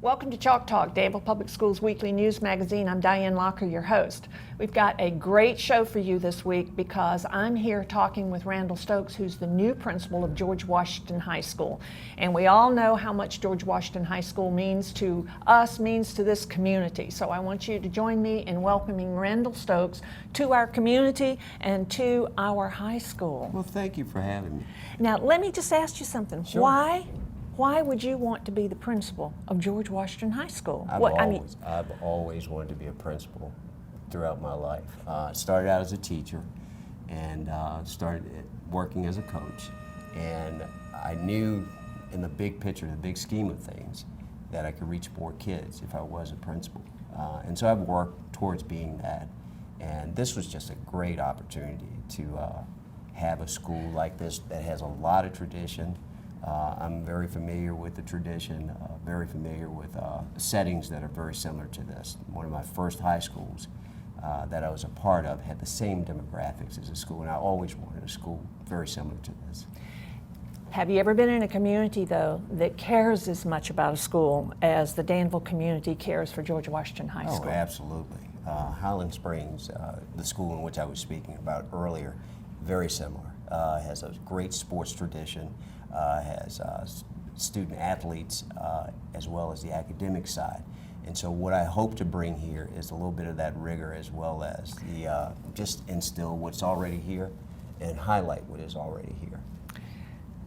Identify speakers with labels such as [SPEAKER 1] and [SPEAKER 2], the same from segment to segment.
[SPEAKER 1] Welcome to Chalk Talk, Danville Public Schools weekly news magazine. I'm Diane Locker, your host. We've got a great show for you this week because I'm here talking with Randall Stokes, who's the new principal of George Washington High School. And we all know how much George Washington High School means to us, means to this community. So I want you to join me in welcoming Randall Stokes to our community and to our high school.
[SPEAKER 2] Well, thank you for having me.
[SPEAKER 1] Now, let me just ask you something.
[SPEAKER 2] Sure.
[SPEAKER 1] Why would you want to be the principal of George Washington High School?
[SPEAKER 2] I've always wanted to be a principal throughout my life. Started out as a teacher and started working as a coach. And I knew in the big picture, the big scheme of things, that I could reach more kids if I was a principal. And so I've worked towards being that. And this was just a great opportunity to have a school like this that has a lot of tradition. I'm very familiar with the tradition, very familiar with settings that are very similar to this. One of my first high schools that I was a part of had the same demographics as a school, and I always wanted a school very similar to this.
[SPEAKER 1] Have you ever been in a community, though, that cares as much about a school as the Danville community cares for George Washington High School?
[SPEAKER 2] Oh, absolutely. Highland Springs, the school in which I was speaking about earlier, very similar. Has a great sports tradition. Has student athletes as well as the academic side. And so what I hope to bring here is a little bit of that rigor as well as the just instill what's already here and highlight what is already here.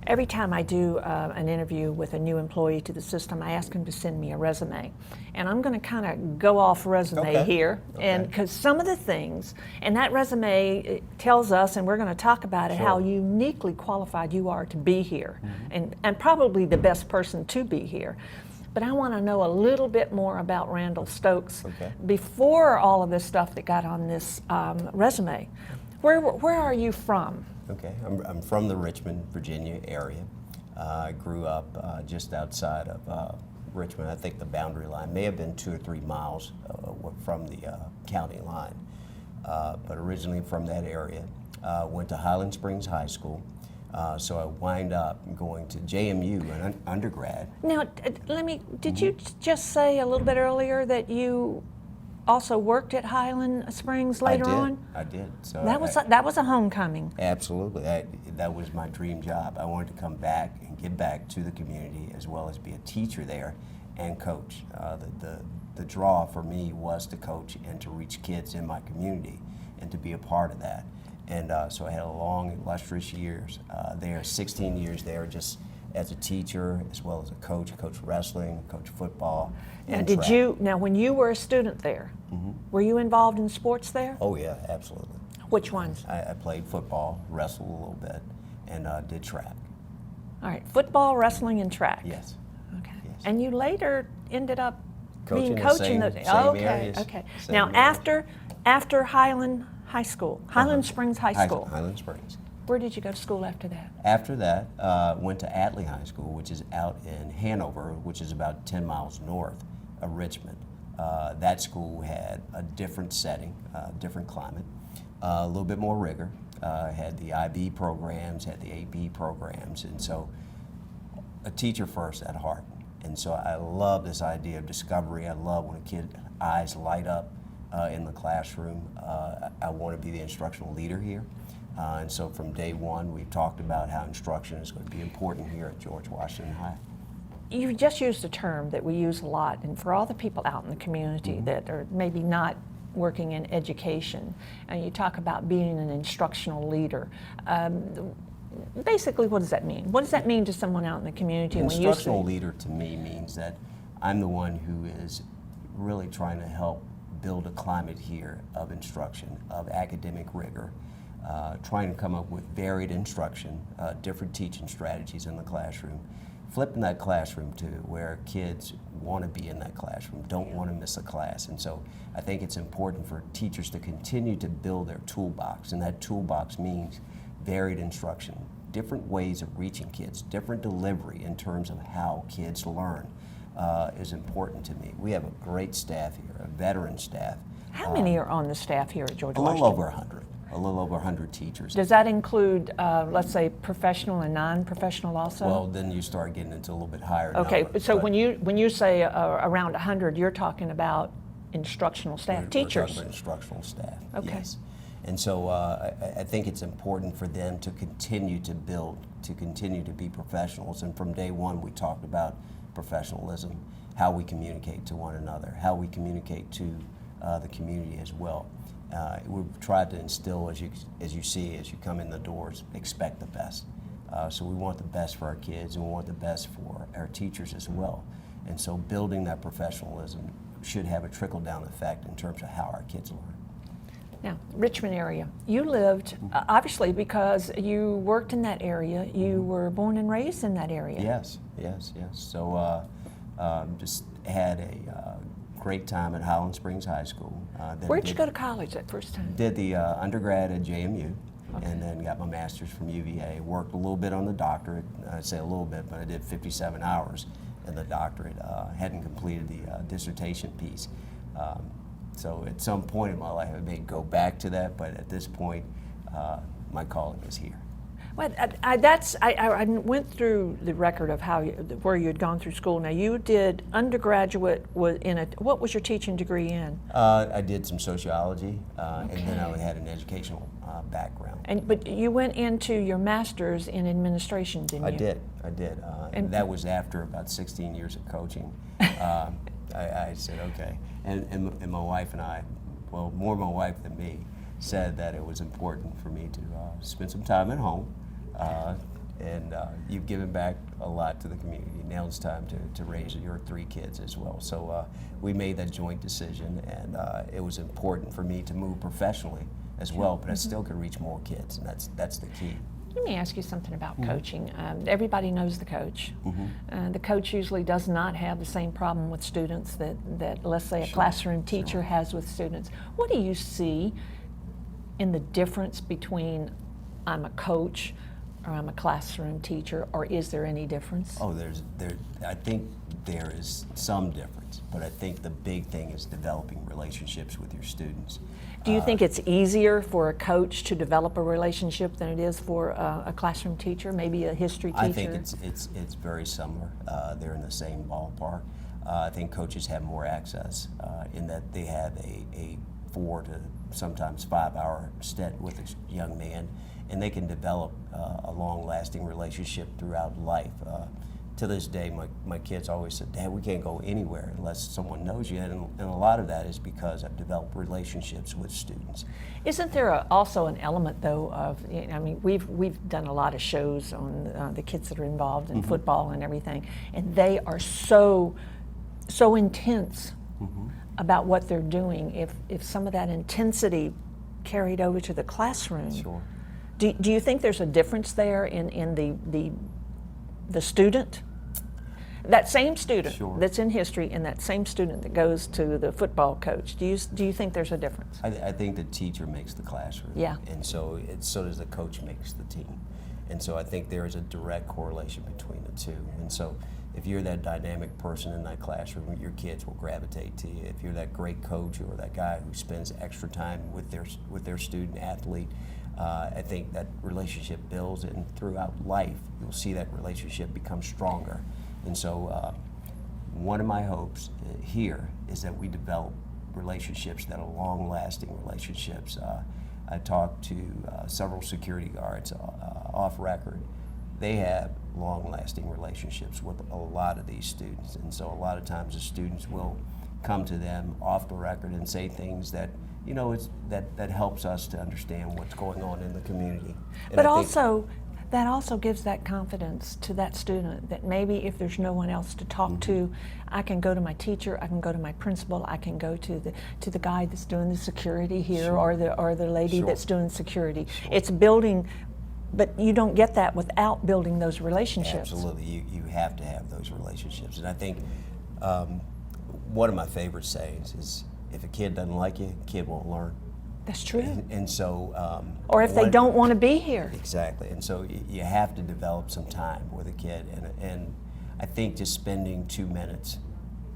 [SPEAKER 1] Every time I do an interview with a new employee to the system, I ask them to send me a resume. And I'm going to kind of go off resume here, and because some of the things, and that resume tells us, and we're going to talk about it, how uniquely qualified you are to be here, and probably the best person to be here. But I want to know a little bit more about Randall Stokes before all of this stuff that got on this resume. Where are you from?
[SPEAKER 2] Okay, I'm from the Richmond, Virginia area. I grew up just outside of Richmond. I think the boundary line may have been 2 or 3 miles from the county line. But originally from that area. Went to Highland Springs High School. So I wind up going to JMU, an undergrad.
[SPEAKER 1] Now, did you just say a little bit earlier that you also worked at Highland Springs later on?
[SPEAKER 2] I did. So
[SPEAKER 1] that was a homecoming.
[SPEAKER 2] Absolutely. That was my dream job. I wanted to come back and give back to the community as well as be a teacher there and coach. The draw for me was to coach and to reach kids in my community and to be a part of that. And so I had a long, illustrious years there, 16 years there, just as a teacher as well as a coach. I coached wrestling, coached football. And
[SPEAKER 1] now when you were a student there, were you involved in sports there?
[SPEAKER 2] Oh yeah, absolutely.
[SPEAKER 1] Which ones?
[SPEAKER 2] I played football, wrestled a little bit, and did track.
[SPEAKER 1] All right, football, wrestling, and track.
[SPEAKER 2] Yes.
[SPEAKER 1] Okay.
[SPEAKER 2] Yes.
[SPEAKER 1] And you later ended up
[SPEAKER 2] coaching
[SPEAKER 1] coaching
[SPEAKER 2] the same areas.
[SPEAKER 1] Okay.
[SPEAKER 2] Same
[SPEAKER 1] Now
[SPEAKER 2] areas.
[SPEAKER 1] after Highland High School, Highland Springs High School.
[SPEAKER 2] Highland Springs.
[SPEAKER 1] Where did you go to school after that?
[SPEAKER 2] After that, went to Atlee High School, which is out in Hanover, which is about 10 miles north of Richmond. That school had a different setting, different climate, a little bit more rigor. Had the IB programs, had the AB programs, and so a teacher first at heart. And so I love this idea of discovery. I love when a kid's eyes light up in the classroom. I want to be the instructional leader here. And so from day one, we've talked about how instruction is going to be important here at George Washington High.
[SPEAKER 1] You just used a term that we use a lot, and for all the people out in the community that are maybe not working in education, and you talk about being an instructional leader. Basically, what does that mean? What does that mean to someone out in the community?
[SPEAKER 2] Instructional leader to me means that I'm the one who is really trying to help build a climate here of instruction, of academic rigor, trying to come up with varied instruction, different teaching strategies in the classroom, flipping that classroom to where kids want to be in that classroom, don't want to miss a class. And so I think it's important for teachers to continue to build their toolbox, and that toolbox means varied instruction, different ways of reaching kids, different delivery in terms of how kids learn is important to me. We have a great staff here, a veteran staff.
[SPEAKER 1] How many are on the staff here at George
[SPEAKER 2] A
[SPEAKER 1] Washington?
[SPEAKER 2] little over 100. a little over 100 teachers.
[SPEAKER 1] Does that include, let's say, professional and non-professional also?
[SPEAKER 2] Well, then you start getting into a little bit higher
[SPEAKER 1] okay,
[SPEAKER 2] number,
[SPEAKER 1] so
[SPEAKER 2] but
[SPEAKER 1] when you say around 100, you're talking about instructional staff,
[SPEAKER 2] we're
[SPEAKER 1] teachers.
[SPEAKER 2] talking about instructional staff.
[SPEAKER 1] Okay.
[SPEAKER 2] Yes. And so I think it's important for them to continue to build, to continue to be professionals. And from day one, we talked about professionalism, how we communicate to one another, how we communicate to the community as well. We've tried to instill, as you see, as you come in the doors, expect the best. So we want the best for our kids, and we want the best for our teachers as well. And so building that professionalism should have a trickle-down effect in terms of how our kids learn.
[SPEAKER 1] Now, Richmond area, you lived, obviously because you worked in that area, you were born and raised in that area.
[SPEAKER 2] Yes, yes, yes. So just had a great time at Highland Springs High School.
[SPEAKER 1] Where'd you go to college that first time?
[SPEAKER 2] Did the undergrad at JMU,
[SPEAKER 1] Okay.
[SPEAKER 2] and then got my master's from UVA. Worked a little bit on the doctorate. I'd say a little bit, but I did 57 hours in the doctorate. Hadn't completed the dissertation piece. So at some point in my life, I may go back to that, but at this point, my calling is here.
[SPEAKER 1] Well, I went through the record of where you had gone through school. Now, you did undergraduate what was your teaching degree in?
[SPEAKER 2] I did some sociology, and then I had an educational background.
[SPEAKER 1] But you went into your master's in administration, didn't you?
[SPEAKER 2] I did. And that was after about 16 years of coaching. I said, okay. And my wife and I, well, more my wife than me, said that it was important for me to spend some time at home. And you've given back a lot to the community. Now it's time to raise your 3 kids as well. So we made that joint decision, and it was important for me to move professionally as well, but I still could reach more kids, and that's the key.
[SPEAKER 1] Let me ask you something about coaching. Everybody knows the coach. The coach usually does not have the same problem with students that let's say, a classroom teacher has with students. What do you see in the difference between I'm a coach or I'm a classroom teacher, or is there any difference?
[SPEAKER 2] Oh, I think there is some difference, but I think the big thing is developing relationships with your students.
[SPEAKER 1] Do you think it's easier for a coach to develop a relationship than it is for a classroom teacher, maybe a history teacher?
[SPEAKER 2] I think it's very similar. They're in the same ballpark. I think coaches have more access in that they have a 4 to sometimes 5 hour stint with a young man, and they can develop a long-lasting relationship throughout life. To this day, my kids always said, "Dad, we can't go anywhere unless someone knows you," and a lot of that is because I've developed relationships with students.
[SPEAKER 1] Isn't there also an element, though, of, I mean, we've done a lot of shows on the kids that are involved in football and everything, and they are so intense about what they're doing. If some of that intensity carried over to the classroom,
[SPEAKER 2] Sure.
[SPEAKER 1] do you think there's a difference there in the student? That same student
[SPEAKER 2] Sure.
[SPEAKER 1] that's in history and that same student that goes to the football coach, do you think there's a difference?
[SPEAKER 2] I think the teacher makes the classroom,
[SPEAKER 1] Yeah.
[SPEAKER 2] and so does the coach makes the team. And so I think there is a direct correlation between the two. And so if you're that dynamic person in that classroom, your kids will gravitate to you. If you're that great coach or that guy who spends extra time with their student athlete, I think that relationship builds, and throughout life, you'll see that relationship become stronger. And so one of my hopes here is that we develop relationships that are long-lasting relationships. I talked to several security guards off record. They have long-lasting relationships with a lot of these students, and so a lot of times the students will come to them off the record and say things that, you know, that helps us to understand what's going on in the community. And
[SPEAKER 1] But
[SPEAKER 2] I think
[SPEAKER 1] that also gives that confidence to that student that maybe if there's no one else to talk to, I can go to my teacher, I can go to my principal, I can go to the guy that's doing the security here,
[SPEAKER 2] Sure.
[SPEAKER 1] or the lady
[SPEAKER 2] Sure.
[SPEAKER 1] that's doing security.
[SPEAKER 2] Sure.
[SPEAKER 1] It's building, but you don't get that without building those relationships.
[SPEAKER 2] Absolutely, you have to have those relationships. And I think one of my favorite sayings is, if a kid doesn't like you, a kid won't learn.
[SPEAKER 1] That's true.
[SPEAKER 2] And so,
[SPEAKER 1] Or if they don't want to be here.
[SPEAKER 2] Exactly, and so you have to develop some time with a kid, and I think just spending 2 minutes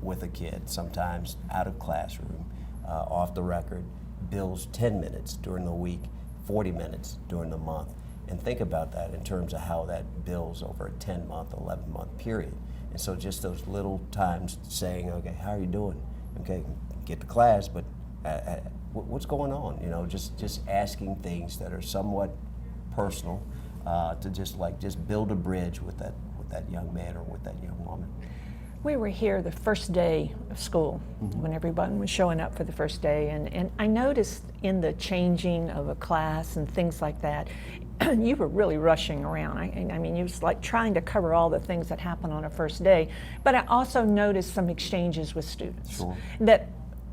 [SPEAKER 2] with a kid, sometimes out of classroom, off the record, builds 10 minutes during the week, 40 minutes during the month. And think about that in terms of how that builds over a 10-month, 11-month period. And so just those little times saying, okay, how are you doing? Okay, get to class, but what's going on? You know, just asking things that are somewhat personal to just build a bridge with that young man or with that young woman.
[SPEAKER 1] We were here the first day of school when everyone was showing up for the first day, and I noticed in the changing of a class and things like that, you were really rushing around. I mean, you was like trying to cover all the things that happen on a first day, but I also noticed some exchanges with students that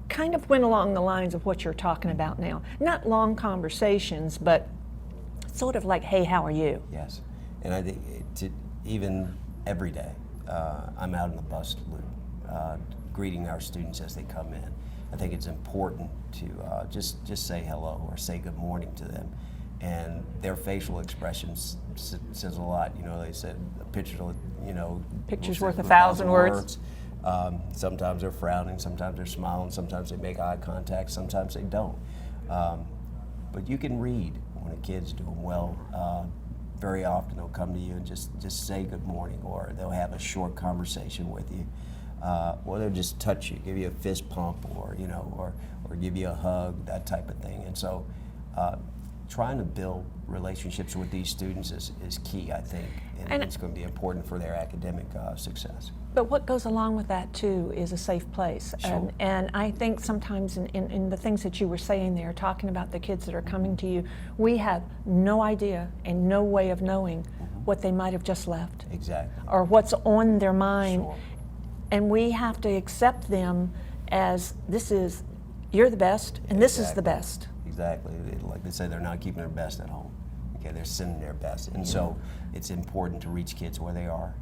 [SPEAKER 1] kind of went along the lines of what you're talking about now. Not long conversations, but sort of like, hey, how are you?
[SPEAKER 2] Yes, and I think even every day, I'm out in the bus loop, greeting our students as they come in. I think it's important to just say hello or say good morning to them. And their facial expressions says a lot. You know, they said a picture, you know,
[SPEAKER 1] picture's worth 1,000 words.
[SPEAKER 2] Sometimes they're frowning, sometimes they're smiling, sometimes they make eye contact, sometimes they don't. But you can read when a kid's doing well. Very often they'll come to you and just say good morning, or they'll have a short conversation with you, or they'll just touch you, give you a fist pump, or you know, or give you a hug, that type of thing. And so, trying to build relationships with these students is key, I think, and it's going to be important for their academic success.
[SPEAKER 1] But what goes along with that too is a safe place.
[SPEAKER 2] Sure.
[SPEAKER 1] And I think sometimes in the things that you were saying there, talking about the kids that are coming to you, we have no idea and no way of knowing what they might have just left.
[SPEAKER 2] Exactly.
[SPEAKER 1] Or what's on their mind.
[SPEAKER 2] Sure.
[SPEAKER 1] And we have to accept them as you're the best and this is the best.
[SPEAKER 2] Exactly. Like they say, they're not keeping their best at home. Okay, they're sending their best. And so it's important to reach kids where they are.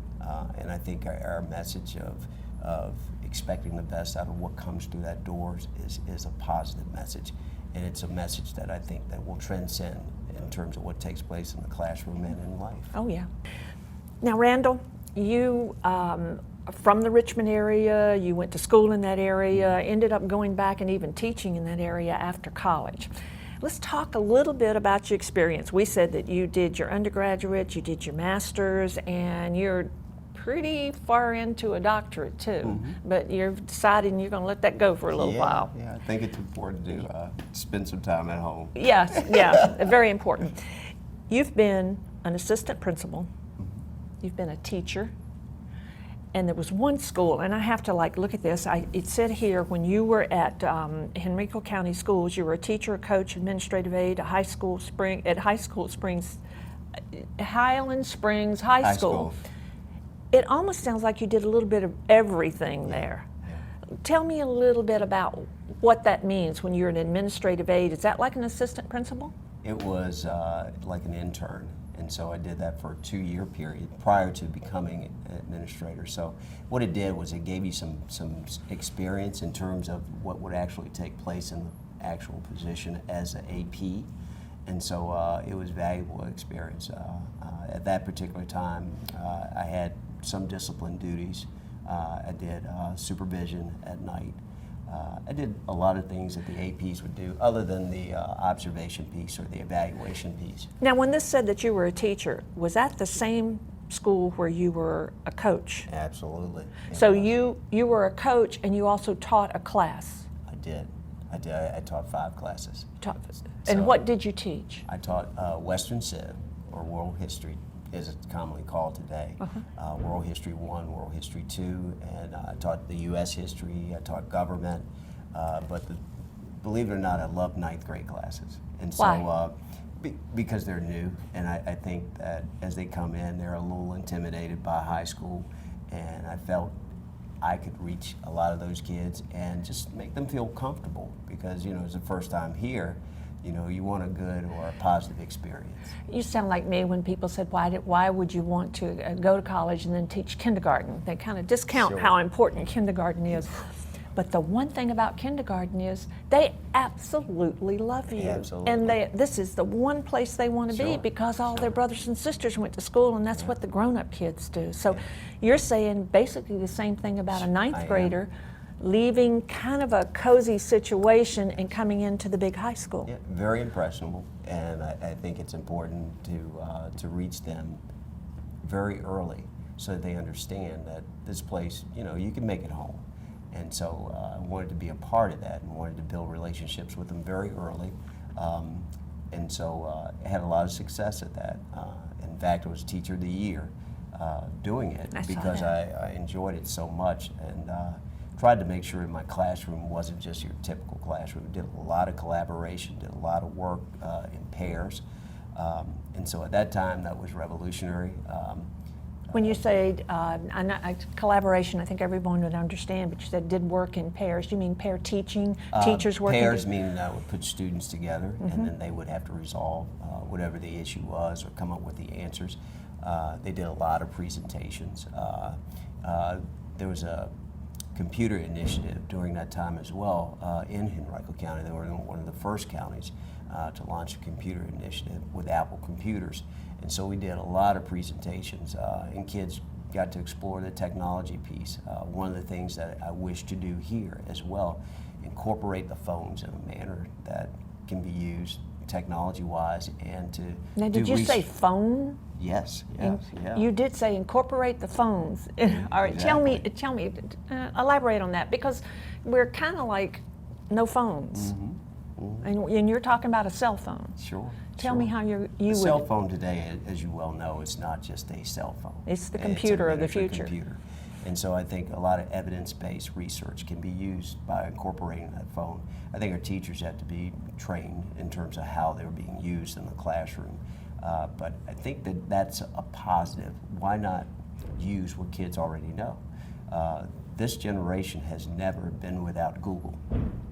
[SPEAKER 2] And I think our message of expecting the best out of what comes through that door is a positive message. And it's a message that I think that will transcend in terms of what takes place in the classroom and in life.
[SPEAKER 1] Oh, yeah. Now, Randall, you from the Richmond area, you went to school in that area, ended up going back and even teaching in that area after college. Let's talk a little bit about your experience. We said that you did your undergraduate, you did your master's, and you're pretty far into a doctorate too, but you've decided you're going to let that go for a little while.
[SPEAKER 2] Yeah, I think it's important to spend some time at home.
[SPEAKER 1] Yes, yeah, very important. You've been an assistant principal, you've been a teacher, and there was one school, and I have to look at this. It said here when you were at Henrico County Schools, you were a teacher, a coach, administrative aide at Highland Springs High School. It almost sounds like you did a little bit of everything there. Yeah. Tell me a little bit about what that means when you're an administrative aide. Is that like an assistant principal?
[SPEAKER 2] It was like an intern. And so I did that for a 2-year period prior to becoming an administrator. So what it did was it gave you some experience in terms of what would actually take place in the actual position as an AP. And so it was valuable experience. At that particular time, I had some discipline duties. I did supervision at night. I did a lot of things that the APs would do other than the observation piece or the evaluation piece.
[SPEAKER 1] Now, when this said that you were a teacher, was that the same school where you were a coach?
[SPEAKER 2] Absolutely.
[SPEAKER 1] So you were a coach and you also taught a class?
[SPEAKER 2] I did. I taught 5 classes.
[SPEAKER 1] And what did you teach?
[SPEAKER 2] I taught Western Civ, or World History, as it's commonly called today. World History 1, World History 2, and I taught the U.S. history, I taught government, but believe it or not, I love 9th grade classes. And so,
[SPEAKER 1] why?
[SPEAKER 2] Because they're new, and I think that as they come in, they're a little intimidated by high school, and I felt I could reach a lot of those kids and just make them feel comfortable, because, you know, it's the first time here. You know, you want a good or a positive experience.
[SPEAKER 1] You sound like me when people said, why would you want to go to college and then teach kindergarten? They kind of discount how important kindergarten is. But the one thing about kindergarten is they absolutely love you.
[SPEAKER 2] Absolutely.
[SPEAKER 1] And this is the one place they want to be, because all their brothers and sisters went to school, and that's what the grown-up kids do. So you're saying basically the same thing about a 9th grader. leaving kind of a cozy situation and coming into the big high school.
[SPEAKER 2] Yeah, very impressionable, and I think it's important to reach them very early so that they understand that this place, you know, you can make it home. And so I wanted to be a part of that and wanted to build relationships with them very early. And so I had a lot of success at that. In fact, I was Teacher of the Year doing it because I enjoyed it so much, and tried to make sure my classroom wasn't just your typical classroom. Did a lot of collaboration, did a lot of work in pairs. And so at that time, that was revolutionary.
[SPEAKER 1] When you say collaboration, I think everyone would understand, but you said did work in pairs. Do you mean pair teaching, teachers working?
[SPEAKER 2] Pairs mean I would put students together, and then they would have to resolve whatever the issue was or come up with the answers. They did a lot of presentations. There was a computer initiative during that time as well in Henrico County. They were one of the first counties to launch a computer initiative with Apple computers. And so we did a lot of presentations, and kids got to explore the technology piece. One of the things that I wish to do here as well, incorporate the phones in a manner that can be used technology-wise and to
[SPEAKER 1] Now, did you say phone?
[SPEAKER 2] Yes, yeah.
[SPEAKER 1] You did say incorporate the phones. All right,
[SPEAKER 2] Exactly.
[SPEAKER 1] tell me, elaborate on that, because we're kind of like no phones. And you're talking about a cell phone.
[SPEAKER 2] Sure.
[SPEAKER 1] Tell me how you
[SPEAKER 2] A
[SPEAKER 1] would.
[SPEAKER 2] cell phone today, as you well know, is not just a cell phone.
[SPEAKER 1] It's the
[SPEAKER 2] a
[SPEAKER 1] computer of the
[SPEAKER 2] miniature
[SPEAKER 1] future.
[SPEAKER 2] Computer. And so I think a lot of evidence-based research can be used by incorporating that phone. I think our teachers have to be trained in terms of how they're being used in the classroom. But I think that that's a positive. Why not use what kids already know? This generation has never been without Google.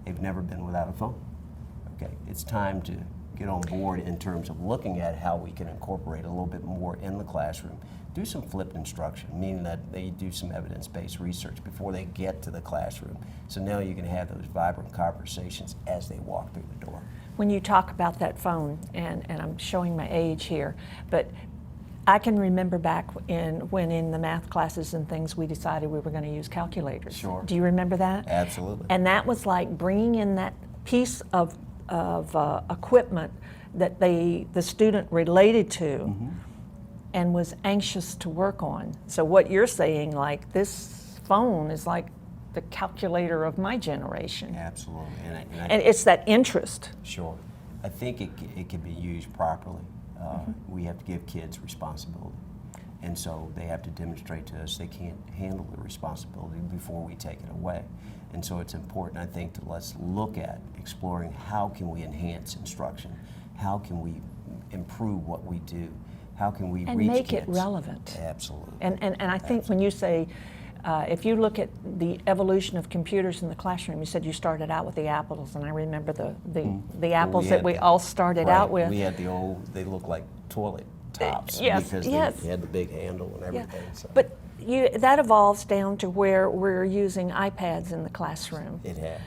[SPEAKER 2] They've never been without a phone. Okay, it's time to get on board in terms of looking at how we can incorporate a little bit more in the classroom. Do some flipped instruction, meaning that they do some evidence-based research before they get to the classroom. So now you can have those vibrant conversations as they walk through the door.
[SPEAKER 1] When you talk about that phone, and I'm showing my age here, but I can remember back when in the math classes and things we decided we were going to use calculators.
[SPEAKER 2] Sure.
[SPEAKER 1] Do you remember that?
[SPEAKER 2] Absolutely.
[SPEAKER 1] And that was like bringing in that piece of equipment that the student related to and was anxious to work on. So what you're saying, like this phone is like the calculator of my generation.
[SPEAKER 2] Absolutely.
[SPEAKER 1] And it's that interest.
[SPEAKER 2] Sure. I think it can be used properly. We have to give kids responsibility. And so they have to demonstrate to us they can't handle the responsibility before we take it away. And so it's important, I think, to let's look at exploring how can we enhance instruction, how can we improve what we do, how can we
[SPEAKER 1] and
[SPEAKER 2] reach
[SPEAKER 1] make
[SPEAKER 2] kids.
[SPEAKER 1] it relevant.
[SPEAKER 2] Absolutely.
[SPEAKER 1] And I think when you say, if you look at the evolution of computers in the classroom, you said you started out with the apples, and I remember the apples that we all started out with.
[SPEAKER 2] We had the old, they look like toilet tops
[SPEAKER 1] Yes,
[SPEAKER 2] because
[SPEAKER 1] yes.
[SPEAKER 2] they had the big handle and everything.
[SPEAKER 1] Yeah.
[SPEAKER 2] So.
[SPEAKER 1] But that evolves down to where we're using iPads in the classroom.
[SPEAKER 2] It has.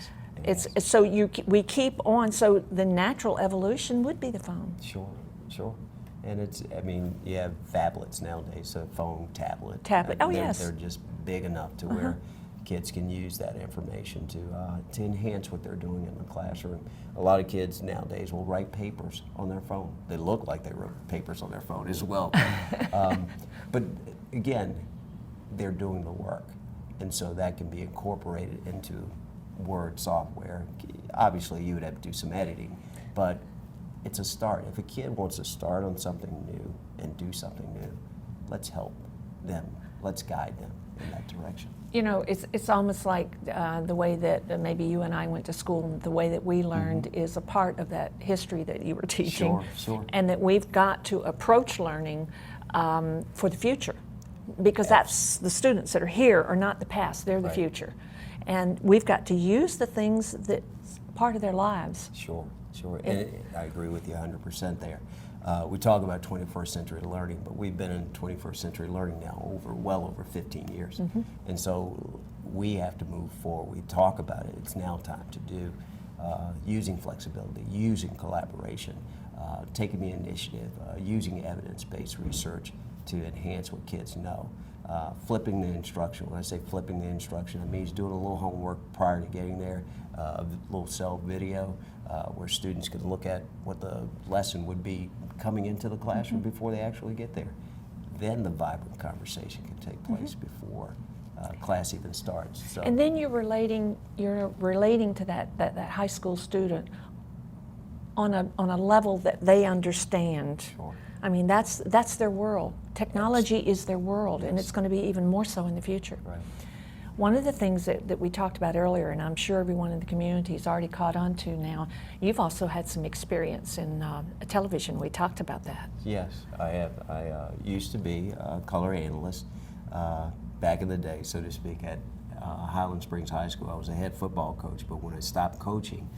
[SPEAKER 1] It's so we keep on. So the natural evolution would be the phone.
[SPEAKER 2] Sure. And I mean, you have phablets nowadays, so phone, tablet.
[SPEAKER 1] Oh, yes.
[SPEAKER 2] They're just big enough to where kids can use that information to enhance what they're doing in the classroom. A lot of kids nowadays will write papers on their phone. They look like they wrote papers on their phone as well. But again, they're doing the work. And so that can be incorporated into Word software. Obviously, you would have to do some editing, but it's a start. If a kid wants to start on something new and do something new, let's help them. Let's guide them in that direction.
[SPEAKER 1] You know, it's almost like the way that maybe you and I went to school, the way that we learned is a part of that history that you were teaching.
[SPEAKER 2] Sure.
[SPEAKER 1] And that we've got to approach learning for the future, because that's the students that are here are not the past, they're the future. And we've got to use the things that's part of their lives.
[SPEAKER 2] Sure. And I agree with you 100% there. We talk about 21st century learning, but we've been in 21st century learning now well over 15 years. And so we have to move forward. We talk about it. It's now time to do using flexibility, using collaboration, taking the initiative, using evidence-based research, to enhance what kids know. Flipping the instruction. When I say flipping the instruction, it means doing a little homework prior to getting there, a little cell video where students can look at what the lesson would be coming into the classroom before they actually get there. Then the vibrant conversation can take place before class even starts. So.
[SPEAKER 1] And then you're relating to that high school student on a level that they understand.
[SPEAKER 2] Sure.
[SPEAKER 1] I mean, that's their world. Technology is their world, and it's going to be even more so in the future.
[SPEAKER 2] Right.
[SPEAKER 1] One of the things that we talked about earlier, and I'm sure everyone in the community has already caught on to now, you've also had some experience in television. We talked about that.
[SPEAKER 2] Yes, I have. I used to be a color analyst back in the day, so to speak, at Highland Springs High School. I was a head football coach, but when I stopped coaching,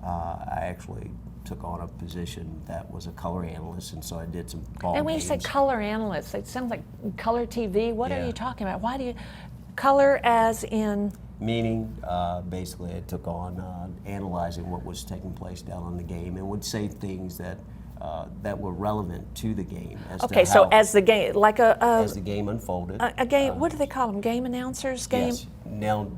[SPEAKER 2] I actually took on a position that was a color analyst, and so I did some ball
[SPEAKER 1] And when you say
[SPEAKER 2] games.
[SPEAKER 1] color analyst, it sounds like color TV. What are
[SPEAKER 2] Yeah.
[SPEAKER 1] you talking about? Why do you color as in?
[SPEAKER 2] Meaning, basically, I took on analyzing what was taking place down in the game and would say things that that were relevant to the game. As
[SPEAKER 1] Okay,
[SPEAKER 2] to
[SPEAKER 1] so
[SPEAKER 2] how,
[SPEAKER 1] as the game, like
[SPEAKER 2] as the game unfolded.
[SPEAKER 1] a game. What do they call them? Game announcers? Game.
[SPEAKER 2] Yes. Now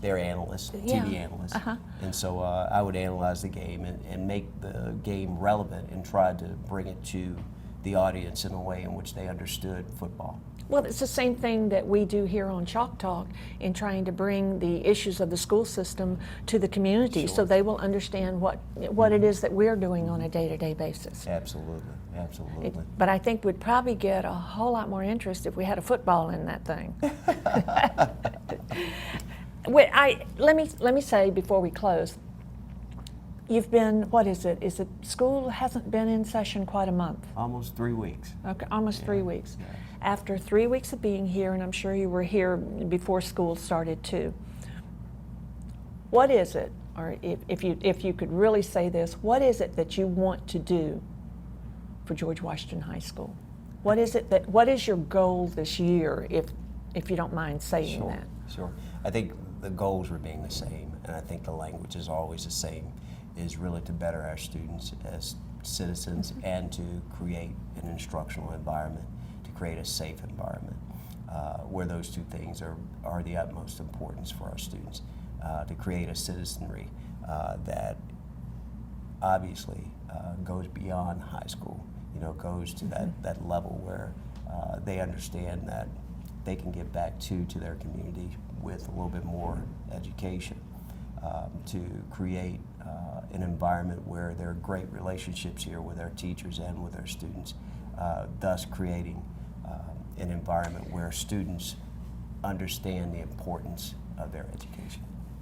[SPEAKER 2] they're analysts,
[SPEAKER 1] Yeah.
[SPEAKER 2] TV analysts.
[SPEAKER 1] Uh-huh.
[SPEAKER 2] And so I would analyze the game and make the game relevant and try to bring it to the audience in a way in which they understood football.
[SPEAKER 1] Well, it's the same thing that we do here on Chalk Talk in trying to bring the issues of the school system to the community so they will understand what it is that we're doing on a day-to-day basis.
[SPEAKER 2] Absolutely, absolutely.
[SPEAKER 1] But I think we'd probably get a whole lot more interest if we had a football in that thing. Let me say before we close, you've been, what is it? Is it school hasn't been in session quite a month?
[SPEAKER 2] Almost 3 weeks.
[SPEAKER 1] Okay, almost 3 weeks.
[SPEAKER 2] Yeah.
[SPEAKER 1] After 3 weeks of being here, and I'm sure you were here before school started too, what is it, or if you could really say this, what is it that you want to do for George Washington High School? What is your goal this year, if you don't mind saying
[SPEAKER 2] Sure,
[SPEAKER 1] that?
[SPEAKER 2] sure. I think the goals remain the same, and I think the language is always the same, is really to better our students as citizens and to create an instructional environment, to create a safe environment where those two things are the utmost importance for our students, to create a citizenry that obviously goes beyond high school, goes to that level where they understand that they can give back to their community with a little bit more education, to create an environment where there are great relationships here with our teachers and with our students, thus creating an environment where students understand the importance of their education.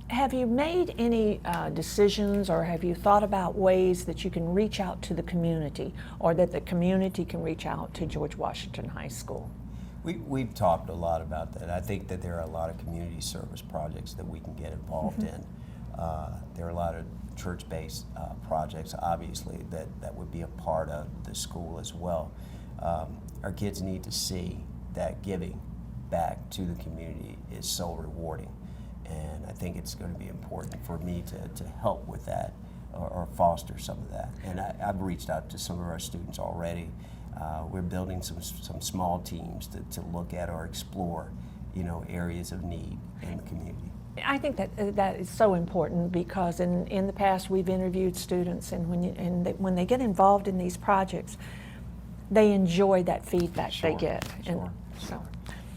[SPEAKER 1] Have you made any decisions, or have you thought about ways that you can reach out to the community, or that the community can reach out to George Washington High School?
[SPEAKER 2] We've talked a lot about that. I think that there are a lot of community service projects that we can get involved in. There are a lot of church-based projects, obviously, that would be a part of the school as well. Our kids need to see that giving back to the community is so rewarding. And I think it's going to be important for me to help with that or foster some of that. And I've reached out to some of our students already. We're building some small teams to look at or explore, areas of need in the community.
[SPEAKER 1] I think that is so important, because in the past we've interviewed students, and when they get involved in these projects, they enjoy that feedback they get.
[SPEAKER 2] Sure.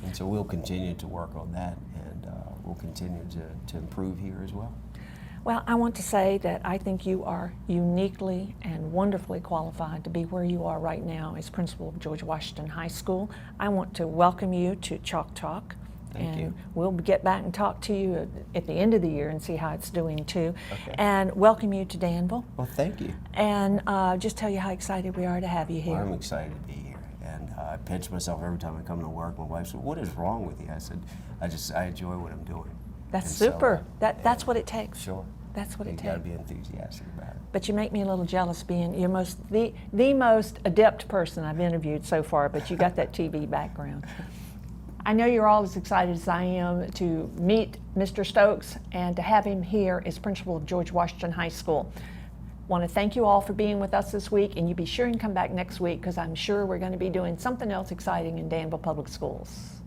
[SPEAKER 2] And so we'll continue to work on that, and we'll continue to improve here as well.
[SPEAKER 1] Well, I want to say that I think you are uniquely and wonderfully qualified to be where you are right now as principal of George Washington High School. I want to welcome you to Chalk Talk.
[SPEAKER 2] Thank you.
[SPEAKER 1] We'll get back and talk to you at the end of the year and see how it's doing too.
[SPEAKER 2] Okay.
[SPEAKER 1] And welcome you to Danville.
[SPEAKER 2] Well, thank you.
[SPEAKER 1] And just tell you how excited we are to have you here.
[SPEAKER 2] Well, I'm excited to be here. And I pinch myself every time I come to work. My wife said, "What is wrong with you?" I said, I enjoy what I'm doing.
[SPEAKER 1] That's
[SPEAKER 2] And
[SPEAKER 1] super.
[SPEAKER 2] So,
[SPEAKER 1] That's what it takes.
[SPEAKER 2] Sure.
[SPEAKER 1] That's what it
[SPEAKER 2] You
[SPEAKER 1] takes.
[SPEAKER 2] got to be enthusiastic about it.
[SPEAKER 1] But you make me a little jealous, being the most adept person I've interviewed so far, but you got that TV background. I know you're all as excited as I am to meet Mr. Stokes and to have him here as principal of George Washington High School. Want to thank you all for being with us this week, and you be sure and come back next week because I'm sure we're going to be doing something else exciting in Danville Public Schools.